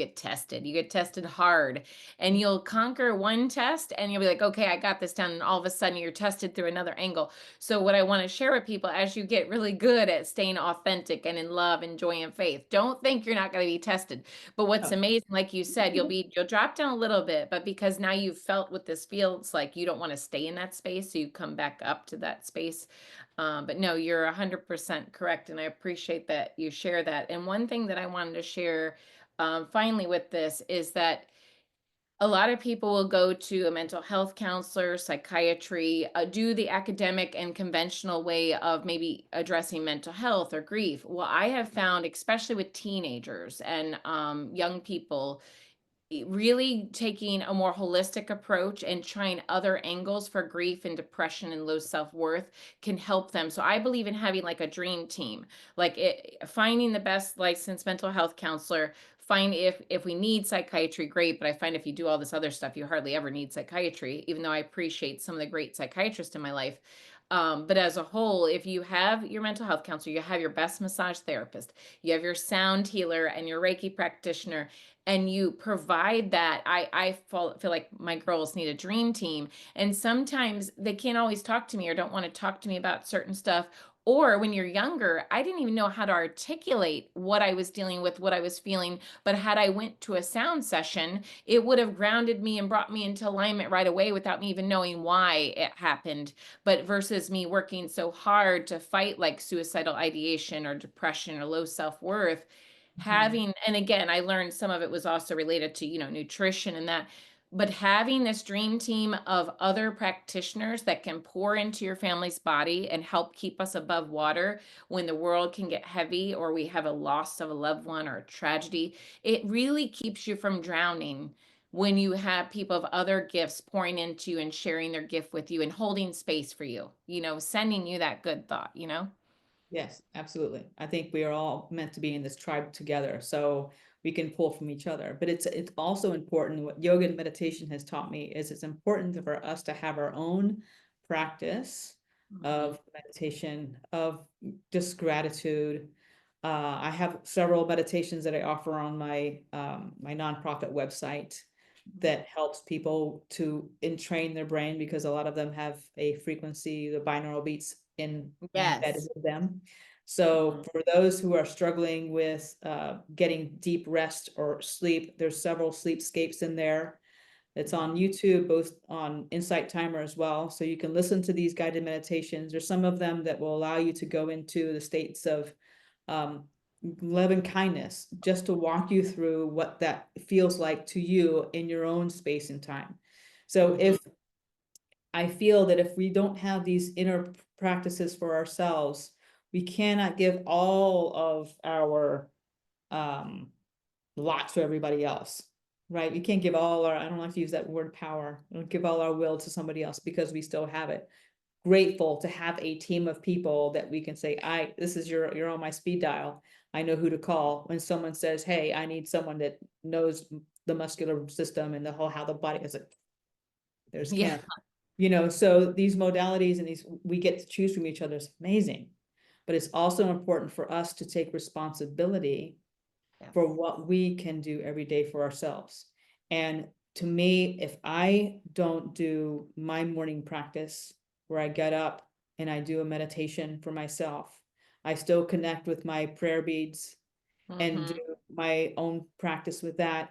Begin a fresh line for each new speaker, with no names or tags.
get tested. You get tested hard, and you'll conquer one test and you'll be like, okay, I got this done. And all of a sudden you're tested through another angle. So what I want to share with people, as you get really good at staying authentic and in love and joy and faith, don't think you're not going to be tested. But what's
Oh,
amazing, like you said, you'll drop down a little bit, but because now you've felt what this feels like, you don't want to stay in that space. So you come back up to that space. But no, you're 100% correct. And I appreciate that you share that. And one thing that I wanted to share finally with this is that a lot of people will go to a mental health counselor, psychiatry, do the academic and conventional way of maybe addressing mental health or grief. Well, I have found, especially with teenagers and young people, really taking a more holistic approach and trying other angles for grief and depression and low self-worth can help them. So I believe in having like a dream team, like finding the best licensed mental health counselor. Find if we need psychiatry, great, but I find if you do all this other stuff, you hardly ever need psychiatry, even though I appreciate some of the great psychiatrists in my life. But as a whole, if you have your mental health counselor, you have your best massage therapist, you have your sound healer and your Reiki practitioner, and you provide that. Feel like my girls need a dream team, and sometimes they can't always talk to me or don't want to talk to me about certain stuff. Or when you're younger, I didn't even know how to articulate what I was dealing with, what I was feeling. But had I went to a sound session, it would have grounded me and brought me into alignment right away without me even knowing why it happened. But versus me working so hard to fight like suicidal ideation or depression or low self-worth,
mhm.
having, and again, I learned some of it was also related to, nutrition and that, but having this dream team of other practitioners that can pour into your family's body and help keep us above water when the world can get heavy or we have a loss of a loved one or a tragedy, it really keeps you from drowning when you have people of other gifts pouring into you and sharing their gift with you and holding space for you, sending you that good thought.
Yes, absolutely. I think we are all meant to be in this tribe together, so we can pull from each other. But it's also important. What yoga and meditation has taught me is it's important for us to have our own practice
Mhm.
of meditation, of just gratitude. I have several meditations that I offer on my nonprofit website that helps people to entrain their brain because a lot of them have a frequency, the binaural beats embedded
Yes.
in them. So
Mhm.
for those who are struggling with getting deep rest or sleep, there's several sleepscapes in there. It's on
Mhm.
YouTube, both on Insight Timer as well. So you can listen to these guided meditations. There's some of them that will allow you to go into the states of um, love and kindness, just to walk you through what that feels like to you in your own space and time. So
Mhm.
if I feel that if we don't have these inner practices for ourselves, we cannot give all of our um, lot to everybody else, right? We can't give all our, I don't like to use that word power, we don't give all our will to somebody else because we still have it. Grateful to have a team of people that we can say, this is you're on my speed dial. I know who to call when someone says, hey, I need someone that knows the muscular system and the whole how the body is. Like, there's
Yeah.
Kim. So these modalities and these we get to choose from each other is amazing. But it's also important for us to take responsibility for
Yes.
what we can do every day for ourselves. And to me, if I don't do my morning practice where I get up and I do a meditation for myself, I still connect with my prayer beads and do
Mhm.
my own practice with that.